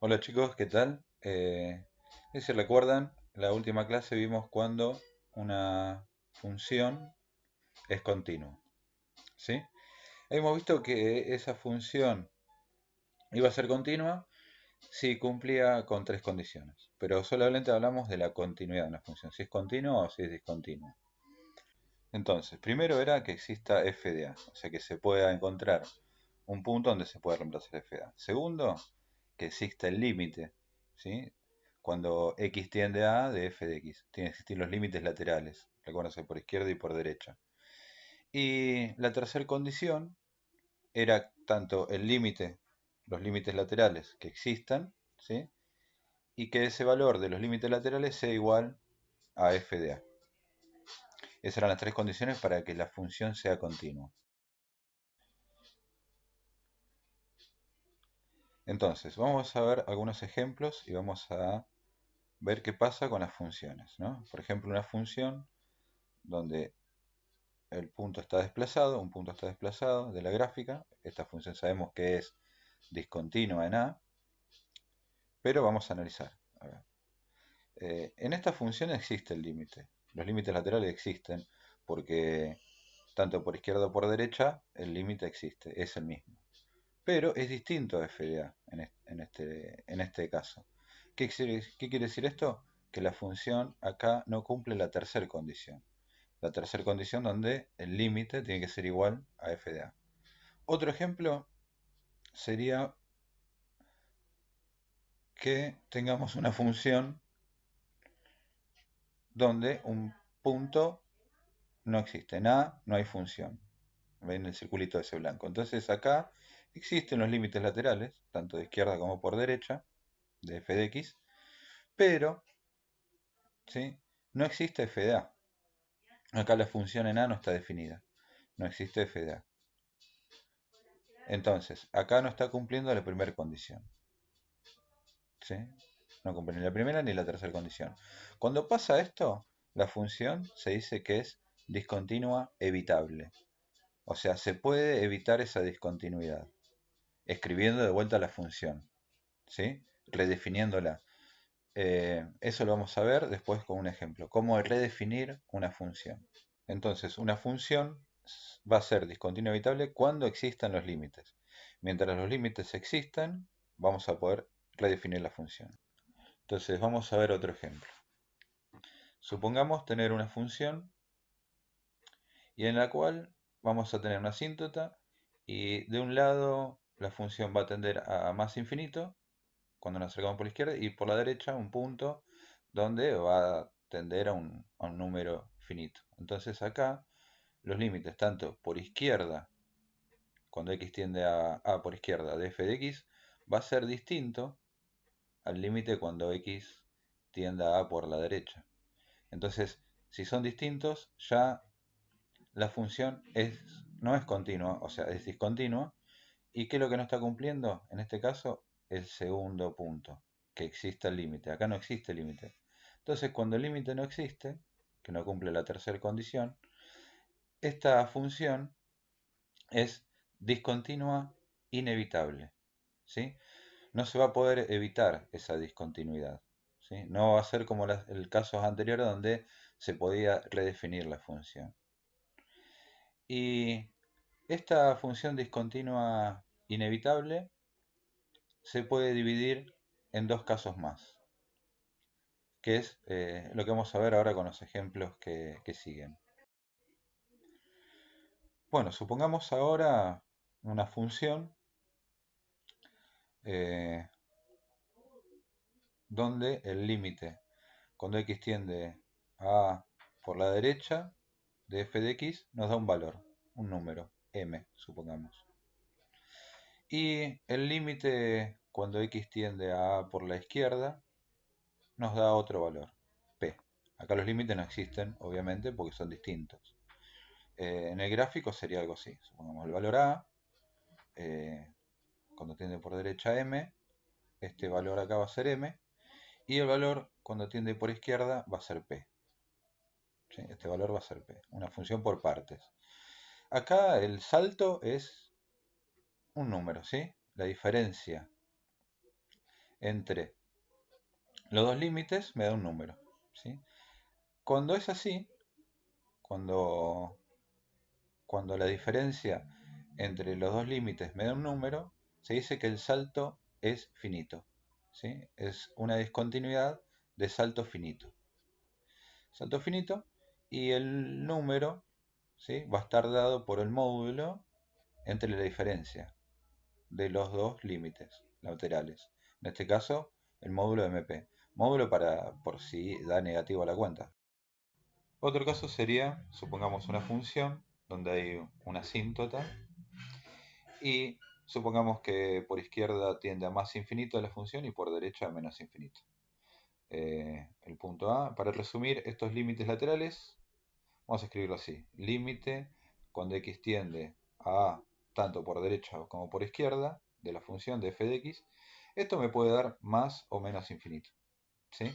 Hola chicos, ¿qué tal? Si recuerdan, en la última clase vimos cuando una función es continua, ¿sí? Hemos visto que esa función iba a ser continua si cumplía con tres condiciones, pero solamente hablamos de la continuidad de una función, si es continua o si es discontinua. Entonces, primero era que exista f de a, o sea que se pueda encontrar un punto donde se pueda reemplazar f de a. Segundo, que exista el límite, ¿sí? Cuando x tiende a de f de x. Tienen que existir los límites laterales, recuérdense, por izquierda y por derecha. Y la tercera condición era tanto el límite, los límites laterales que existan, ¿sí? Y que ese valor de los límites laterales sea igual a f de a. Esas eran las tres condiciones para que la función sea continua. Entonces, vamos a ver algunos ejemplos y vamos a ver qué pasa con las funciones, ¿no? Por ejemplo, una función donde el punto está desplazado, un punto está desplazado de la gráfica. Esta función sabemos que es discontinua en A, pero vamos a analizar. A ver. En esta función existe el límite. Los límites laterales existen porque tanto por izquierda como por derecha el límite existe, es el mismo. Pero es distinto a f de a en este caso. ¿Qué quiere decir esto? Que la función acá no cumple la tercera condición. La tercera condición donde el límite tiene que ser igual a f de a. Otro ejemplo sería que tengamos una función donde un punto no existe. En A no hay función. ¿Ven el circulito ese blanco? Entonces acá existen los límites laterales, tanto de izquierda como por derecha, de f de x, pero ¿sí? No existe f de a. Acá la función en A no está definida. No existe f de a. Entonces, acá no está cumpliendo la primera condición. ¿Sí? No cumple ni la primera ni la tercera condición. Cuando pasa esto, la función se dice que es discontinua evitable. O sea, se puede evitar esa discontinuidad, escribiendo de vuelta la función, ¿sí? Redefiniéndola. Eso lo vamos a ver después con un ejemplo. Cómo redefinir una función. Entonces, una función va a ser discontinua evitable cuando existan los límites. Mientras los límites existan, vamos a poder redefinir la función. Entonces, vamos a ver otro ejemplo. Supongamos tener una función y en la cual vamos a tener una asíntota y de un lado la función va a tender a más infinito cuando nos acercamos por la izquierda y por la derecha un punto donde va a tender a un número finito. Entonces acá los límites tanto por izquierda, cuando x tiende a por izquierda de f de x, va a ser distinto al límite cuando x tienda a por la derecha. Entonces, si son distintos, ya la función no es continua, o sea, es discontinua. ¿Y qué es lo que no está cumpliendo? En este caso, el segundo punto, que exista el límite. Acá no existe límite. Entonces, cuando el límite no existe, que no cumple la tercera condición, esta función es discontinua inevitable. ¿Sí? No se va a poder evitar esa discontinuidad. ¿Sí? No va a ser como el caso anterior donde se podía redefinir la función. Y esta función discontinua inevitable se puede dividir en dos casos más, que es lo que vamos a ver ahora con los ejemplos que siguen. Bueno, supongamos ahora una función eh, donde el límite cuando x tiende a por la derecha de f de x nos da un valor, un número, m, supongamos. Y el límite cuando x tiende a por la izquierda nos da otro valor, p. Acá los límites no existen, obviamente, porque son distintos. En el gráfico sería algo así. Supongamos el valor a, eh, cuando tiende por derecha m, este valor acá va a ser m, y el valor cuando tiende por izquierda va a ser p. ¿Sí? Este valor va a ser p, una función por partes. Acá el salto es un número, ¿sí? La diferencia entre los dos límites me da un número, ¿sí? Cuando es así, cuando, cuando la diferencia entre los dos límites me da un número, se dice que el salto es finito, ¿sí? Es una discontinuidad de salto finito. Salto finito, y el número, ¿sí?, va a estar dado por el módulo entre la diferencia de los dos límites laterales. En este caso, el módulo de MP. Módulo para por si da negativo a la cuenta. Otro caso sería, supongamos una función donde hay una asíntota y supongamos que por izquierda tiende a más infinito la función y por derecha a menos infinito. El punto A, para resumir estos límites laterales, vamos a escribirlo así: límite cuando x tiende a tanto por derecha como por izquierda de la función de f de x. Esto me puede dar más o menos infinito, ¿sí?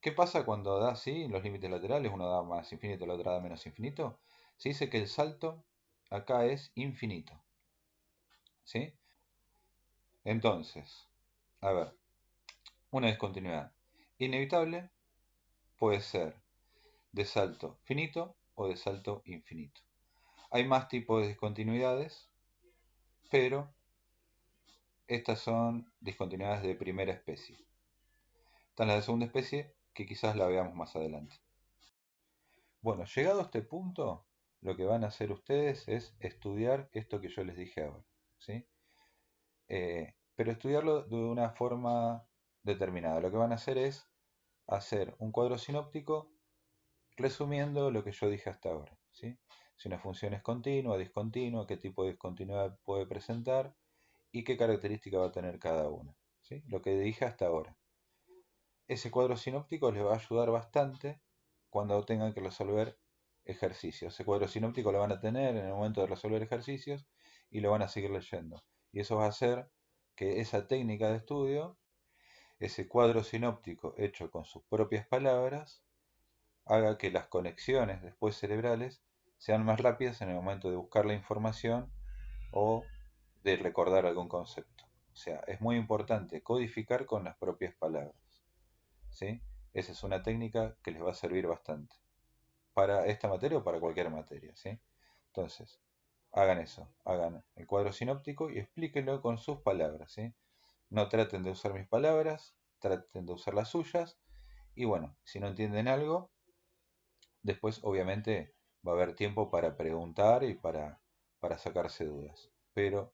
¿Qué pasa cuando da así los límites laterales? Uno da más infinito, el otro da menos infinito. Se dice que el salto acá es infinito, ¿sí? Entonces, a ver, una discontinuidad inevitable puede ser de salto finito o de salto infinito. Hay más tipos de discontinuidades, pero estas son discontinuidades de primera especie. Están las de segunda especie, que quizás la veamos más adelante. Bueno, llegado a este punto, lo que van a hacer ustedes es estudiar esto que yo les dije ahora, ¿sí? Pero estudiarlo de una forma determinada. Lo que van a hacer es hacer un cuadro sinóptico resumiendo lo que yo dije hasta ahora, ¿sí? Si una función es continua, discontinua, qué tipo de discontinuidad puede presentar y qué característica va a tener cada una, ¿sí? Lo que dije hasta ahora. Ese cuadro sinóptico les va a ayudar bastante cuando tengan que resolver ejercicios. Ese cuadro sinóptico lo van a tener en el momento de resolver ejercicios y lo van a seguir leyendo. Y eso va a hacer que esa técnica de estudio, ese cuadro sinóptico hecho con sus propias palabras, haga que las conexiones después cerebrales sean más rápidas en el momento de buscar la información o de recordar algún concepto. O sea, es muy importante codificar con las propias palabras, ¿sí? Esa es una técnica que les va a servir bastante para esta materia o para cualquier materia, ¿sí? Entonces, hagan eso, hagan el cuadro sinóptico y explíquenlo con sus palabras, ¿sí? No traten de usar mis palabras, traten de usar las suyas, y bueno, si no entienden algo, después obviamente va a haber tiempo para preguntar y para sacarse dudas. Pero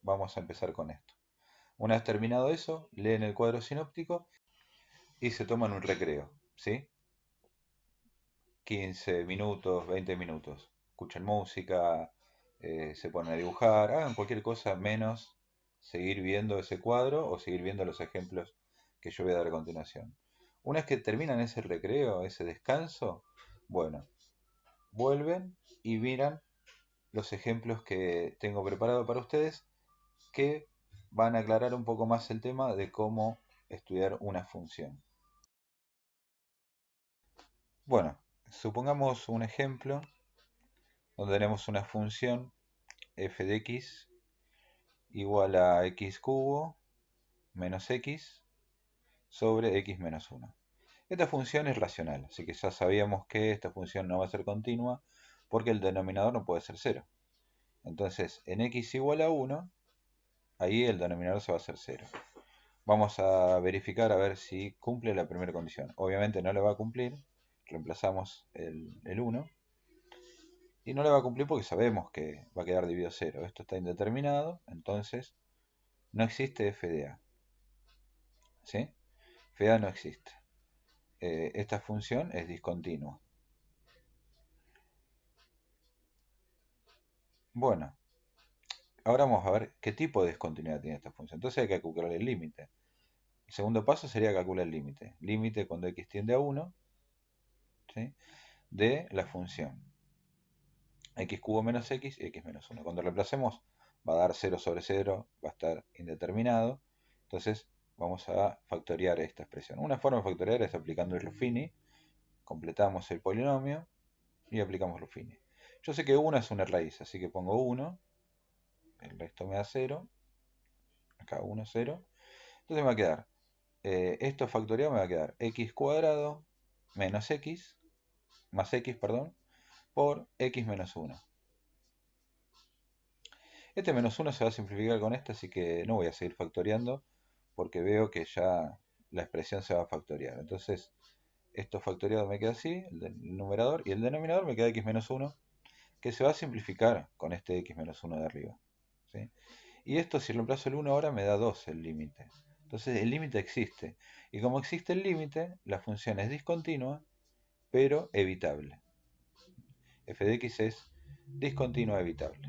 vamos a empezar con esto. Una vez terminado eso, leen el cuadro sinóptico y se toman un recreo, ¿sí? 15 minutos, 20 minutos. Escuchan música, se ponen a dibujar, hagan cualquier cosa menos seguir viendo ese cuadro o seguir viendo los ejemplos que yo voy a dar a continuación. Una vez que terminan ese recreo, ese descanso, bueno, vuelven y miran los ejemplos que tengo preparado para ustedes, que van a aclarar un poco más el tema de cómo estudiar una función. Bueno, supongamos un ejemplo donde tenemos una función f de x igual a x cubo menos x sobre x menos 1. Esta función es racional, así que ya sabíamos que esta función no va a ser continua porque el denominador no puede ser 0. Entonces, en x igual a 1, ahí el denominador se va a hacer 0. Vamos a verificar a ver si cumple la primera condición. Obviamente no la va a cumplir, reemplazamos el 1. Y no la va a cumplir porque sabemos que va a quedar dividido 0. Esto está indeterminado, entonces no existe f de a. ¿Sí? F de a no existe. Esta función es discontinua. Bueno, ahora vamos a ver qué tipo de discontinuidad tiene esta función. Entonces hay que calcular el límite. El segundo paso sería calcular el límite. Límite cuando x tiende a 1, ¿sí?, de la función x cubo menos x y x menos 1. Cuando reemplacemos va a dar 0 sobre 0, va a estar indeterminado. Entonces vamos a factorear esta expresión. Una forma de factorear es aplicando el Ruffini. Completamos el polinomio y aplicamos Ruffini. Yo sé que 1 es una raíz, así que pongo 1. El resto me da 0. Acá 1, 0. Entonces me va a quedar, esto factoriado me va a quedar x cuadrado menos x, más x, perdón, por x menos 1. Este menos 1 se va a simplificar con este, así que no voy a seguir factoreando, porque veo que ya la expresión se va a factoriar. Entonces, esto factoriado me queda así, el numerador, y el denominador me queda x menos 1, que se va a simplificar con este x menos 1 de arriba, ¿sí? Y esto, si reemplazo el 1 ahora, me da 2 el límite. Entonces el límite existe. Y como existe el límite, la función es discontinua, pero evitable. F de x es discontinua evitable.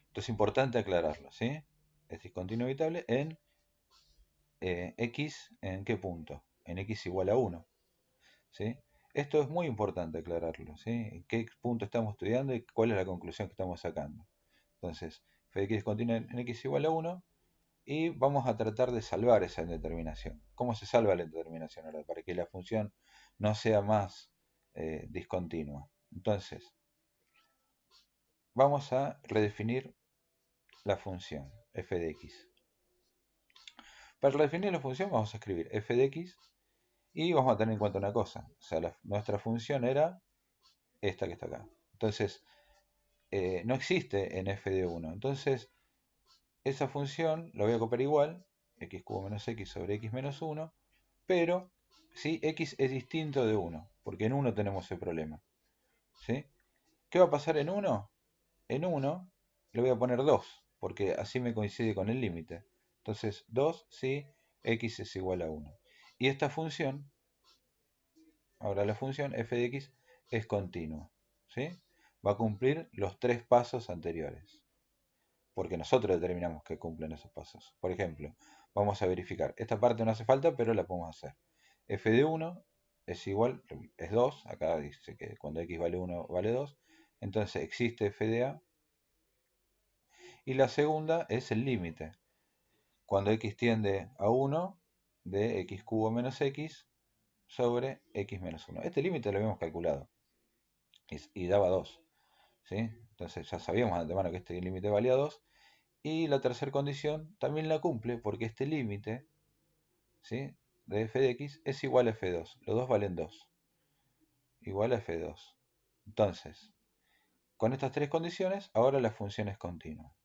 Esto es importante aclararlo, ¿sí? Es discontinua evitable en x, ¿en qué punto? En x igual a 1, ¿sí? Esto es muy importante aclararlo, ¿sí? En qué punto estamos estudiando y cuál es la conclusión que estamos sacando. Entonces, f de x discontinua en x igual a 1, y vamos a tratar de salvar esa indeterminación. ¿Cómo se salva la indeterminación ahora? Para que la función no sea más discontinua. Entonces, vamos a redefinir la función f de x. Para redefinir la función vamos a escribir f de x y vamos a tener en cuenta una cosa. O sea, nuestra función era esta que está acá. Entonces, no existe en f de 1. Entonces, esa función la voy a copiar igual, x cubo menos x sobre x menos 1, pero ¿sí? X es distinto de 1, porque en 1 tenemos el problema, ¿sí? ¿Qué va a pasar en 1? En 1 le voy a poner 2, porque así me coincide con el límite. Entonces 2 si x es igual a 1. Y esta función, ahora la función f de x es continua, ¿sí? Va a cumplir los 3 pasos anteriores, porque nosotros determinamos que cumplen esos pasos. Por ejemplo, vamos a verificar. Esta parte no hace falta, pero la podemos hacer. F de 1 es igual, es 2. Acá dice que cuando x vale 1 vale 2. Entonces existe f de a. Y la segunda es el límite. Cuando x tiende a 1 de x cubo menos x sobre x menos 1. Este límite lo habíamos calculado y daba 2. ¿Sí? Entonces ya sabíamos de antemano que este límite valía 2. Y la tercera condición también la cumple porque este límite, ¿sí?, de f de x es igual a f2. Los dos valen 2. Igual a f2. Entonces, con estas tres condiciones, ahora la función es continua.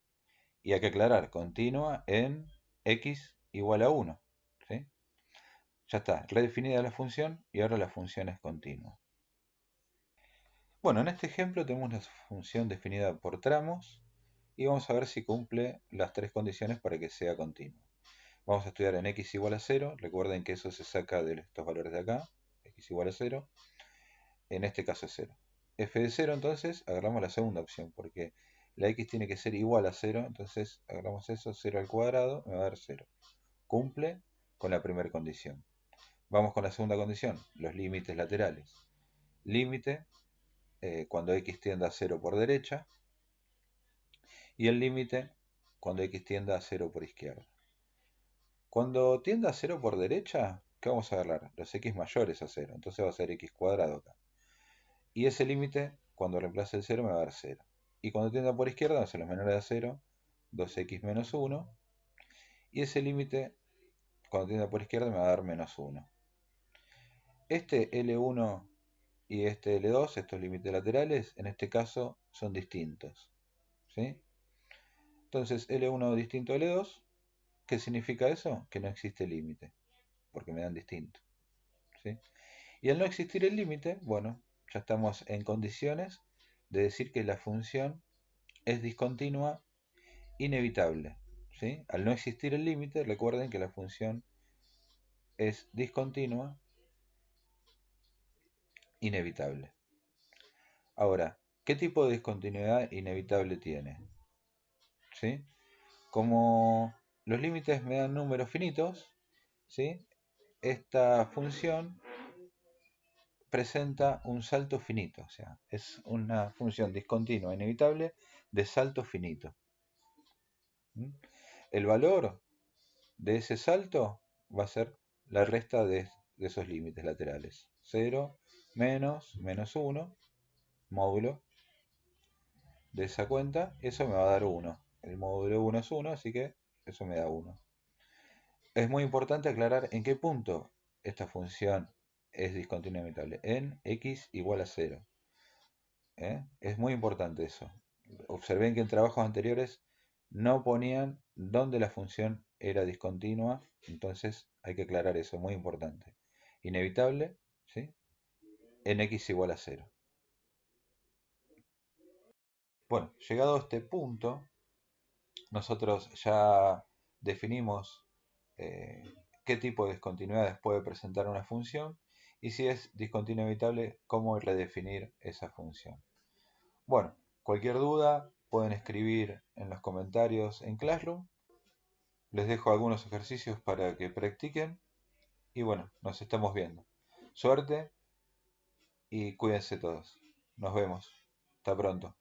Y hay que aclarar, continua en x igual a 1. ¿Sí? Ya está, redefinida la función y ahora la función es continua. Bueno, en este ejemplo tenemos una función definida por tramos y vamos a ver si cumple las tres condiciones para que sea continua. Vamos a estudiar en x igual a 0. Recuerden que eso se saca de estos valores de acá. X igual a 0. En este caso es 0. F de 0, entonces, agarramos la segunda opción, porque la x tiene que ser igual a 0. Entonces, agarramos eso, 0 al cuadrado, me va a dar 0. Cumple con la primera condición. Vamos con la segunda condición, los límites laterales. Límite cuando x tienda a 0 por derecha. Y el límite cuando x tienda a 0 por izquierda. Cuando tienda a 0 por derecha, ¿qué vamos a agarrar? Los x mayores a 0. Entonces va a ser x cuadrado acá. Y ese límite, cuando reemplace el 0, me va a dar 0. Y cuando tienda por izquierda, va a ser los menores a 0, 2x menos 1. Y ese límite, cuando tienda por izquierda, me va a dar menos 1. Este L1 y este L2, estos límites laterales, en este caso son distintos, ¿sí? Entonces L1 distinto a L2, ¿qué significa eso? Que no existe límite, porque me dan distinto, ¿sí? Y al no existir el límite, bueno, ya estamos en condiciones de decir que la función es discontinua inevitable, ¿sí? Al no existir el límite, recuerden que la función es discontinua inevitable. Ahora, ¿qué tipo de discontinuidad inevitable tiene? ¿Sí? Como los límites me dan números finitos, ¿sí?, esta función presenta un salto finito, o sea, es una función discontinua inevitable de salto finito. El valor de ese salto va a ser la resta de esos límites laterales. 0, menos 1, módulo de esa cuenta, eso me va a dar 1. El módulo de 1 es 1, así que eso me da 1. Es muy importante aclarar en qué punto esta función es discontinua inevitable. En x igual a 0. Es muy importante eso. Observen que en trabajos anteriores no ponían dónde la función era discontinua, entonces hay que aclarar eso, muy importante. Inevitable, ¿sí? En x igual a 0. Bueno, llegado a este punto, nosotros ya definimos eh, qué tipo de discontinuidades puede presentar una función y si es discontinua inevitable, cómo redefinir esa función. Bueno, cualquier duda pueden escribir en los comentarios en Classroom. Les dejo algunos ejercicios para que practiquen y bueno, nos estamos viendo. Suerte y cuídense todos. Nos vemos. Hasta pronto.